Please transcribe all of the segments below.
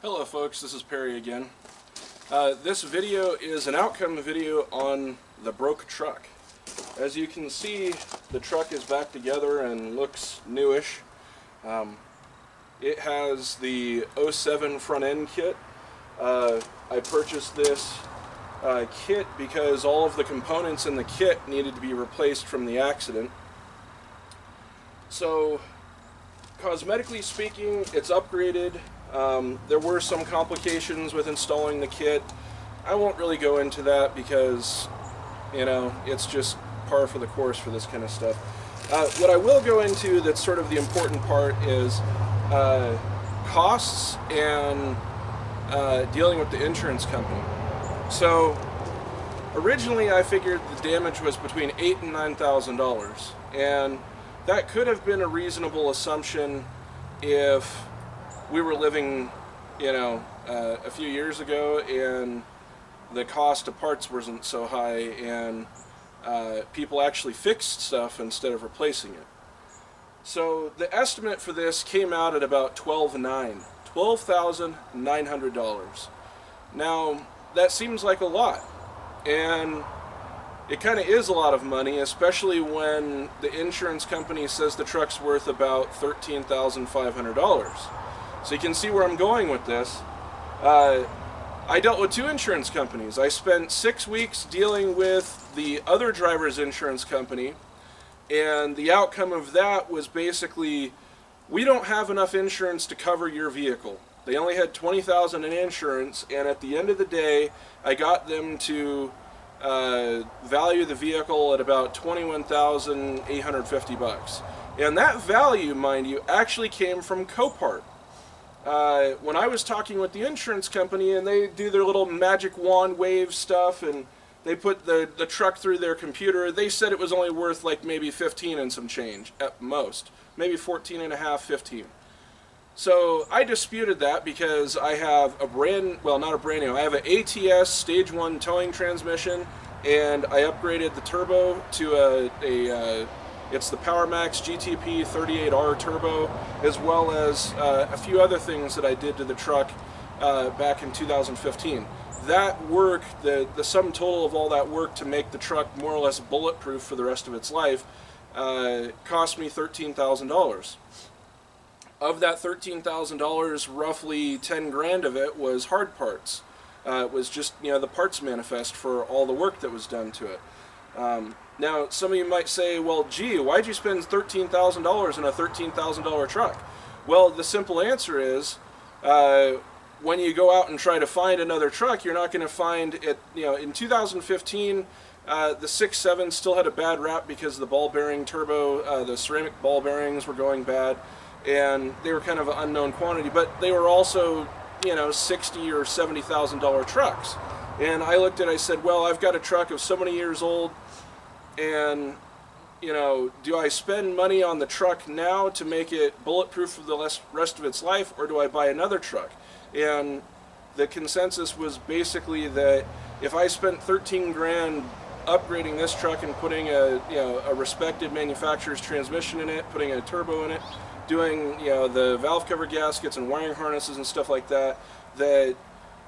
Hello folks, this is Perry again. This video is an outcome video on the broke truck. As you can see, the truck is back together and looks newish. It has the 07 front end kit. I purchased this kit because all of the components in the kit needed to be replaced from the accident. So, cosmetically speaking, it's upgraded. There were some complications with installing the kit. I won't really go into that because, you know, it's just par for the course for this kind of stuff. What I will go into that's sort of the important part is costs and dealing with the insurance company. So originally I figured the damage was between $8,000 and $9,000, and that could have been a reasonable assumption if we were living, you know, a few years ago and the cost of parts wasn't so high and people actually fixed stuff instead of replacing it. So the estimate for this came out at about $12,900. Now that seems like a lot, and it kind of is a lot of money, especially when the insurance company says the truck's worth about $13,500. So you can see where I'm going with this. I dealt with two insurance companies. I spent 6 weeks dealing with the other driver's insurance company, and the outcome of that was basically, we don't have enough insurance to cover your vehicle. They only had $20,000 in insurance, and at the end of the day, I got them to value the vehicle at about $21,850. And that value, mind you, actually came from Copart. When I was talking with the insurance company and they do their little magic wand wave stuff and they put the truck through their computer, they said it was only worth like maybe 15 and some change at most, maybe 14 and a half, 15. So I disputed that because I have a not a brand new, I have an ATS stage 1 towing transmission, and I upgraded the turbo to it's the PowerMax GTP 38R turbo, as well as a few other things that I did to the truck back in 2015. That work, the sum total of all that work to make the truck more or less bulletproof for the rest of its life, cost me $13,000. Of that $13,000, roughly 10 grand of it was hard parts. It was just, you know, the parts manifest for all the work that was done to it. Now, some of you might say, well, gee, why'd you spend $13,000 in a $13,000 truck? Well, the simple answer is, when you go out and try to find another truck, you're not going to find it. You know, in 2015, the 6.7 still had a bad rap because the ball bearing turbo, the ceramic ball bearings were going bad, and they were kind of an unknown quantity, but they were also, you know, $60,000 or $70,000 trucks. And I looked at it, I said, well, I've got a truck of so many years old, and, you know, do I spend money on the truck now to make it bulletproof for the rest of its life, or do I buy another truck? And the consensus was basically that if I spent 13 grand upgrading this truck and putting a respected manufacturer's transmission in it, putting a turbo in it, doing, you know, the valve cover gaskets and wiring harnesses and stuff like that, that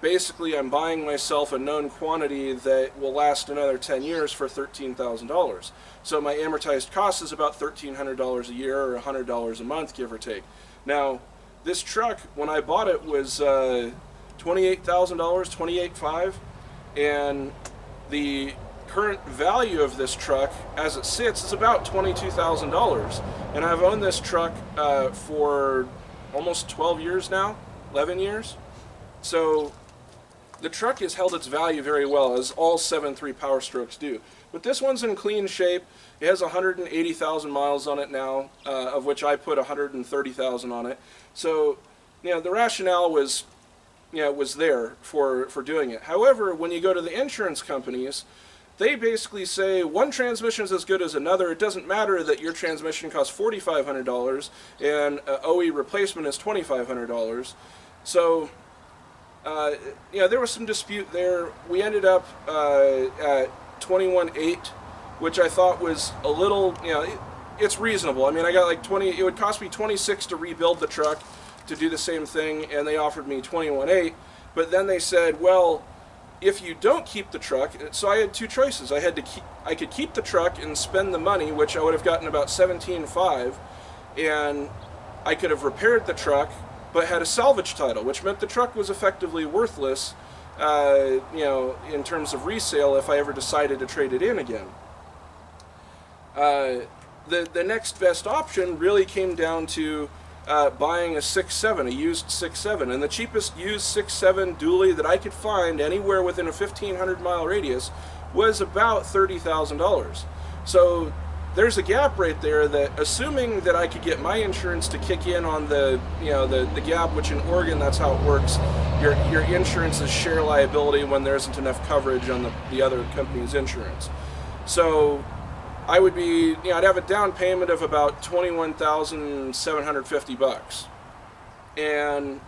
basically I'm buying myself a known quantity that will last another 10 years for $13,000. So my amortized cost is about $1,300 a year or $100 a month, give or take. Now, this truck, when I bought it, was $28,000, $28,500, and the current value of this truck as it sits is about $22,000. And I've owned this truck for almost 12 years now, 11 years. So the truck has held its value very well, as all 7.3 Power Strokes do. But this one's in clean shape. It has 180,000 miles on it now, of which I put 130,000 on it. So, you know, the rationale was, you know, was there for doing it. However, when you go to the insurance companies, they basically say one transmission is as good as another. It doesn't matter that your transmission costs $4,500 and OE replacement is $2,500. So, you know, there was some dispute there. We ended up at $21,800, which I thought was a little, you know, it's reasonable. I mean, I got like 20. It would cost me $26,000 to rebuild the truck. to do the same thing, and they offered me $21,800. But then they said, well, if you don't keep the truck, so I had two choices. I could keep the truck and spend the money, which I would have gotten about $17,500, and I could have repaired the truck, but had a salvage title, which meant the truck was effectively worthless, in terms of resale if I ever decided to trade it in again. The next best option really came down to buying a 6.7, a used 6.7, and the cheapest used 6.7 dually that I could find anywhere within a 1,500 mile radius was about $30,000. So there's a gap right there that, assuming that I could get my insurance to kick in on the gap, which in Oregon that's how it works. Your insurance is share liability when there isn't enough coverage on the other company's insurance. So I would be, I'd have a down payment of about $21,750, and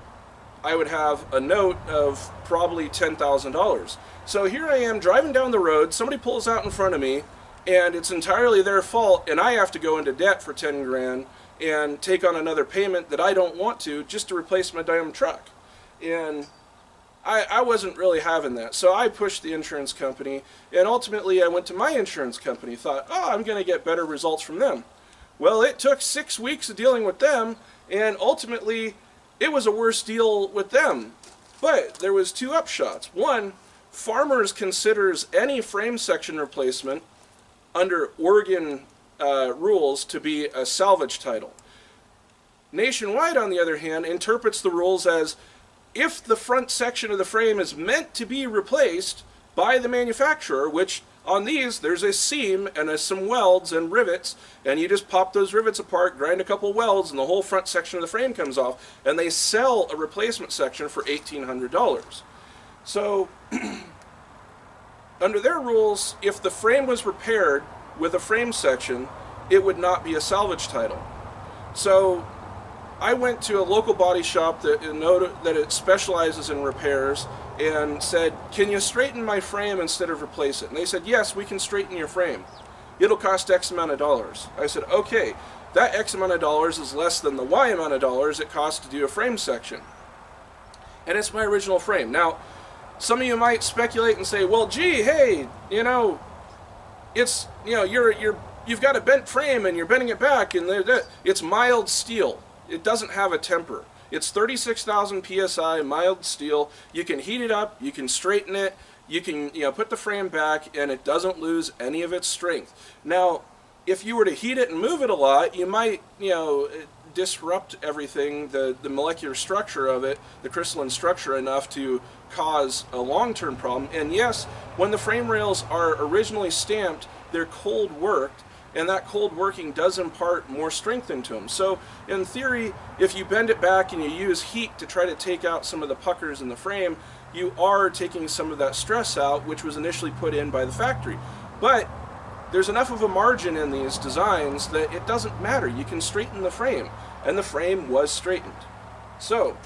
I would have a note of probably $10,000. So here I am driving down the road, somebody pulls out in front of me, and it's entirely their fault, and I have to go into debt for 10 grand and take on another payment that I don't want to, just to replace my damn truck. And I wasn't really having that, so I pushed the insurance company, and ultimately I went to my insurance company, thought, oh, I'm going to get better results from them. Well, it took 6 weeks of dealing with them, and ultimately it was a worse deal with them. But there was two upshots. One, Farmers considers any frame section replacement under Oregon rules to be a salvage title. Nationwide, on the other hand, interprets the rules as, if the front section of the frame is meant to be replaced by the manufacturer, which on these there's a seam and some welds and rivets, and you just pop those rivets apart, grind a couple welds, and the whole front section of the frame comes off, and they sell a replacement section for $1,800. So under their rules, if the frame was repaired with a frame section, it would not be a salvage title. So I went to a local body shop that it specializes in repairs, and said, can you straighten my frame instead of replace it? And they said, yes, we can straighten your frame. It'll cost X amount of dollars. I said, okay, that X amount of dollars is less than the Y amount of dollars it costs to do a frame section. And it's my original frame. Now, some of you might speculate and say, well, gee, hey, it's, you've got a bent frame and you're bending it back, and it's mild steel. It doesn't have a temper. It's 36,000 psi, mild steel. You can heat it up, you can straighten it, you can put the frame back, and it doesn't lose any of its strength. Now, if you were to heat it and move it a lot, you might disrupt everything, the molecular structure of it, the crystalline structure, enough to cause a long-term problem. And yes, when the frame rails are originally stamped, they're cold worked, and that cold working does impart more strength into them. So in theory, if you bend it back and you use heat to try to take out some of the puckers in the frame, you are taking some of that stress out, which was initially put in by the factory. But there's enough of a margin in these designs that it doesn't matter. You can straighten the frame, and the frame was straightened. So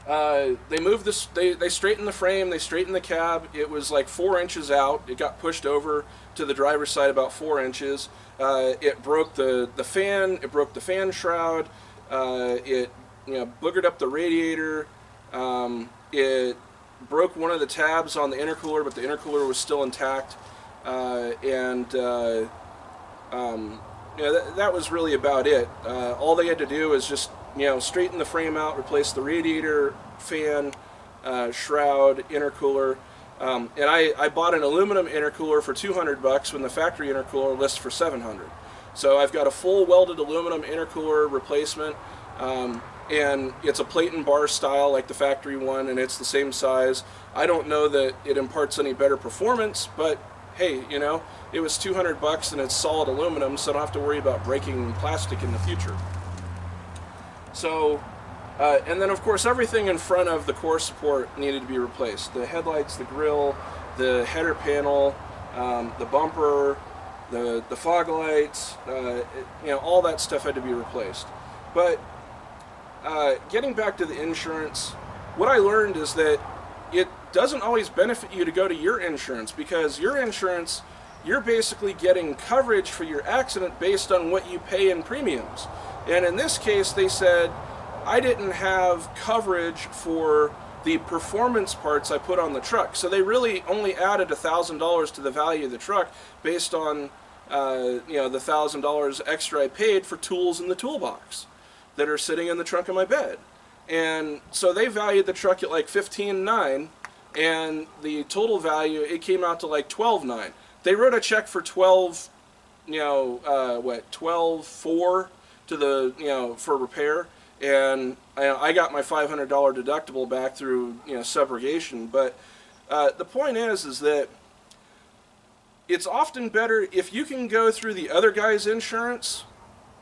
they moved this. They straightened the frame. They straightened the cab. It was like 4 inches out. It got pushed over to the driver's side about 4 inches. It broke the fan. It broke the fan shroud. It boogered up the radiator. It broke one of the tabs on the intercooler, but the intercooler was still intact. That was really about it. All they had to do was just straighten the frame out, replace the radiator, fan, shroud, intercooler. And I bought an aluminum intercooler for $200 when the factory intercooler lists for $700. So I've got a full welded aluminum intercooler replacement, and it's a plate and bar style like the factory one, and it's the same size. I don't know that it imparts any better performance, but hey, it was $200 and it's solid aluminum, so I don't have to worry about breaking plastic in the future. So, and then of course everything in front of the core support needed to be replaced. The headlights, the grille, the header panel, the bumper, the fog lights, all that stuff had to be replaced. But getting back to the insurance, what I learned is that it doesn't always benefit you to go to your insurance, because your insurance, you're basically getting coverage for your accident based on what you pay in premiums. And in this case, they said, I didn't have coverage for the performance parts I put on the truck. So they really only added $1,000 to the value of the truck based on the $1,000 extra I paid for tools in the toolbox that are sitting in the trunk of my bed. And so they valued the truck at like $15,900, and the total value, it came out to like $12,900. They wrote a check for $12,400 to the for repair, and I got my $500 deductible back through subrogation. But the point is that it's often better if you can go through the other guy's insurance.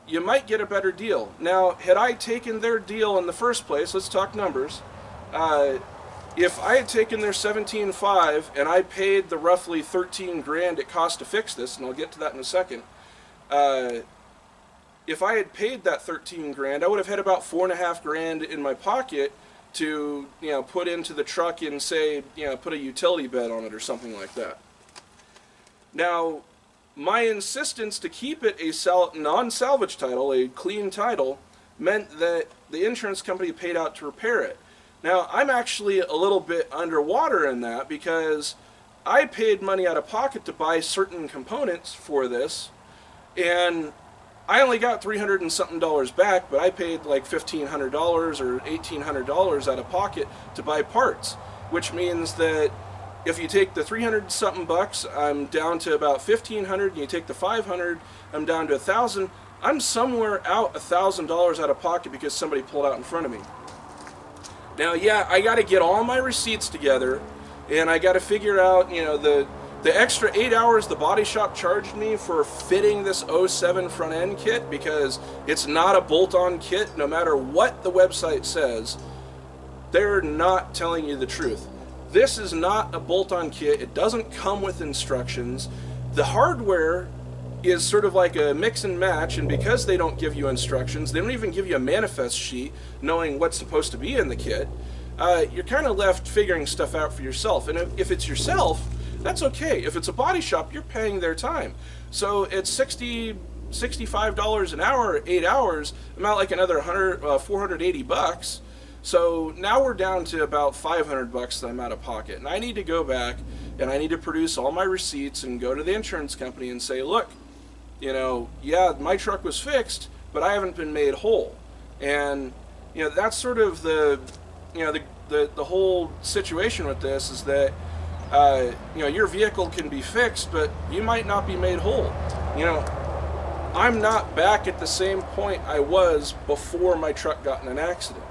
You might get a better deal. Now, had I taken their deal in the first place, let's talk numbers. If I had taken their $17,500 and I paid the roughly $13,000 it cost to fix this, and I'll get to that in a second. If I had paid that $13,000, I would have had about $4,500 in my pocket to put into the truck and say put a utility bed on it or something like that. Now, my insistence to keep it a non-salvage title, a clean title, meant that the insurance company paid out to repair it. Now, I'm actually a little bit underwater in that because I paid money out of pocket to buy certain components for this, and I only got $300 and something back, but I paid like $1,500 or $1,800 out of pocket to buy parts, which means that if you take the 300 something bucks, I'm down to about 1,500, and you take the 500, I'm down to 1,000. I'm somewhere out $1,000 out of pocket because somebody pulled out in front of me. Now, yeah, I got to get all my receipts together, and I got to figure out, the extra 8 hours the body shop charged me for fitting this 07 front end kit, because it's not a bolt-on kit. No matter what the website says, they're not telling you the truth. This is not a bolt-on kit. It doesn't come with instructions. The hardware is sort of like a mix and match, and because they don't give you instructions, they don't even give you a manifest sheet knowing what's supposed to be in the kit, you're kind of left figuring stuff out for yourself. And if it's yourself, that's okay. If it's a body shop, you're paying their time. So it's $65 an hour, 8 hours, about like another $480. So now we're down to about $500 that I'm out of pocket, and I need to go back and I need to produce all my receipts and go to the insurance company and say, look, yeah, my truck was fixed, but I haven't been made whole. And that's sort of the whole situation with this, is that your vehicle can be fixed, but you might not be made whole. I'm not back at the same point I was before my truck got in an accident.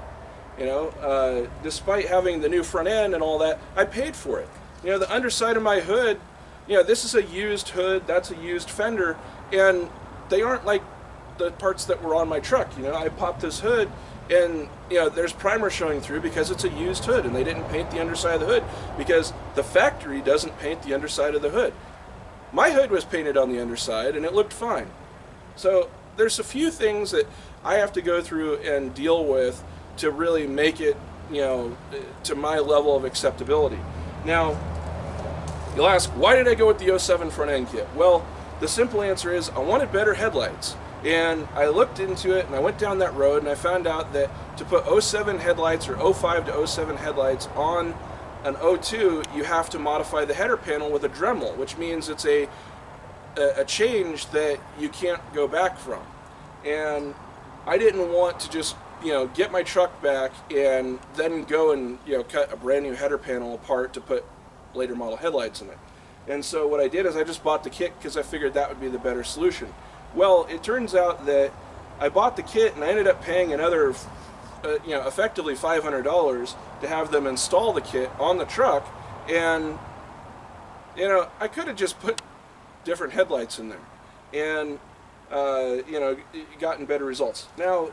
Despite having the new front end and all that, I paid for it. The underside of my hood, this is a used hood, that's a used fender, and they aren't like the parts that were on my truck. I popped this hood, and there's primer showing through because it's a used hood, and they didn't paint the underside of the hood because the factory doesn't paint the underside of the hood. My hood was painted on the underside, and it looked fine. So there's a few things that I have to go through and deal with to really make it, to my level of acceptability. Now, you'll ask, why did I go with the 07 front end kit? Well, the simple answer is I wanted better headlights. And I looked into it, and I went down that road, and I found out that to put 07 headlights or 05 to 07 headlights on an 02, you have to modify the header panel with a Dremel, which means it's a change that you can't go back from. And I didn't want to just get my truck back and then go and cut a brand new header panel apart to put later model headlights in it. And so what I did is I just bought the kit because I figured that would be the better solution. Well, it turns out that I bought the kit and I ended up paying another effectively $500 to have them install the kit on the truck, and I could have just put different headlights in there and gotten better results. Now,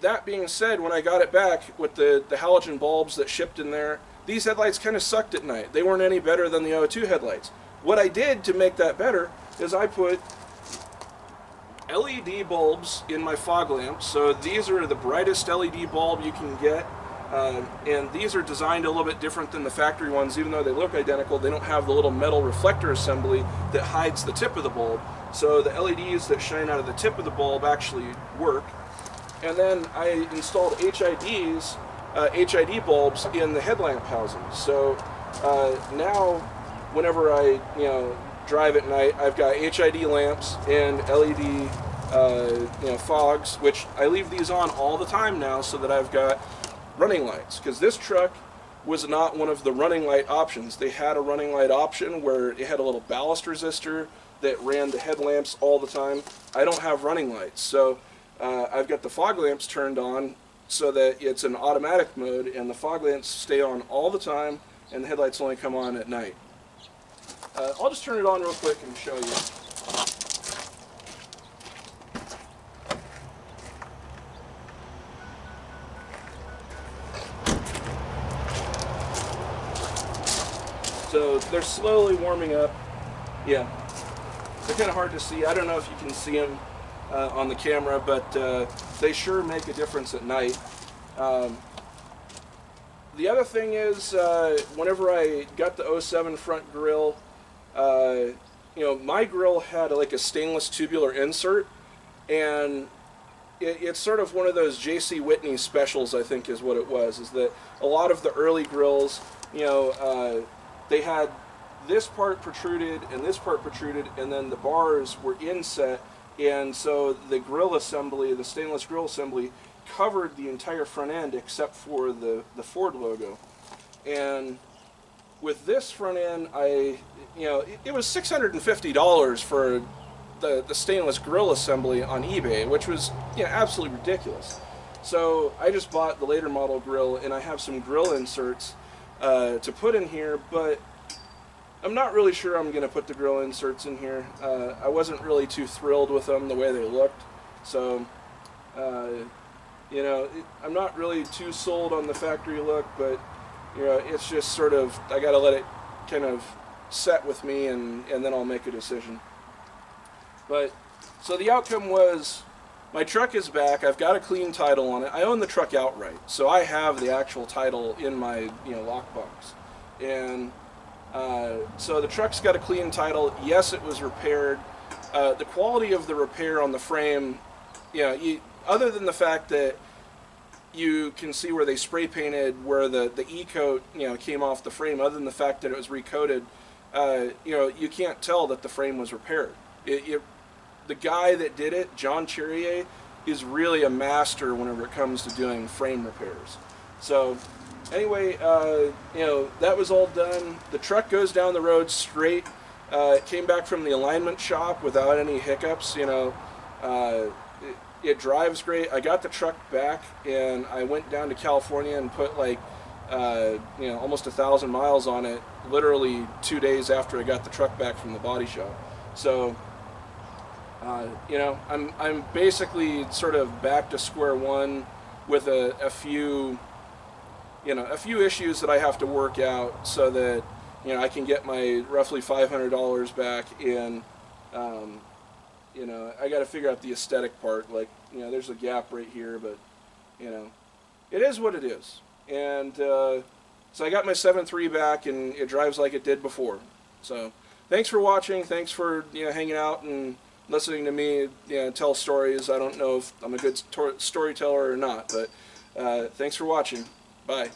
that being said, when I got it back with the halogen bulbs that shipped in there, these headlights kind of sucked at night. They weren't any better than the 02 headlights. What I did to make that better is I put LED bulbs in my fog lamps. So these are the brightest LED bulb you can get, and these are designed a little bit different than the factory ones. Even though they look identical, they don't have the little metal reflector assembly that hides the tip of the bulb. So the LEDs that shine out of the tip of the bulb actually work. And then I installed HID bulbs in the headlamp housings. So now, whenever I drive at night, I've got HID lamps and LED fogs, which I leave these on all the time now, so that I've got running lights. Because this truck was not one of the running light options. They had a running light option where it had a little ballast resistor that ran the headlamps all the time. I don't have running lights, so I've got the fog lamps turned on so that it's an automatic mode, and the fog lamps stay on all the time, and the headlights only come on at night. I'll just turn it on real quick and show you. So they're slowly warming up. Yeah, they're kind of hard to see. I don't know if you can see them on the camera, but they sure make a difference at night. The other thing is, whenever I got the 07 front grille, my grill had like a stainless tubular insert, and it's sort of one of those J.C. Whitney specials, I think is what it was, is that a lot of the early grills, they had this part protruded and this part protruded, and then the bars were inset, and so the grill assembly, the stainless grill assembly, covered the entire front end except for the Ford logo. And with this front end, it was $650 for the stainless grill assembly on eBay, which was absolutely ridiculous. So I just bought the later model grill, and I have some grill inserts to put in here, but I'm not really sure I'm going to put the grill inserts in here. I wasn't really too thrilled with them the way they looked, so I'm not really too sold on the factory look, but it's just sort of, I got to let it kind of set with me, and then I'll make a decision. But so the outcome was, my truck is back. I've got a clean title on it. I own the truck outright, so I have the actual title in my lockbox. And so the truck's got a clean title. Yes, it was repaired. The quality of the repair on the frame, other than the fact that you can see where they spray painted where the E-coat came off the frame, other than the fact that it was recoated, you can't tell that the frame was repaired. The guy that did it, John Cherrier, is really a master whenever it comes to doing frame repairs. So anyway, that was all done. The truck goes down the road straight. It came back from the alignment shop without any hiccups. It drives great. I got the truck back, and I went down to California and put almost 1,000 miles on it, literally 2 days after I got the truck back from the body shop. So I'm basically sort of back to square one with a few issues that I have to work out so that I can get my roughly $500 back. And I got to figure out the aesthetic part. There's a gap right here, but it is what it is. And so I got my 7.3 back, and it drives like it did before. So thanks for watching. Thanks for hanging out and listening to me tell stories. I don't know if I'm a good storyteller or not, but thanks for watching. Bye.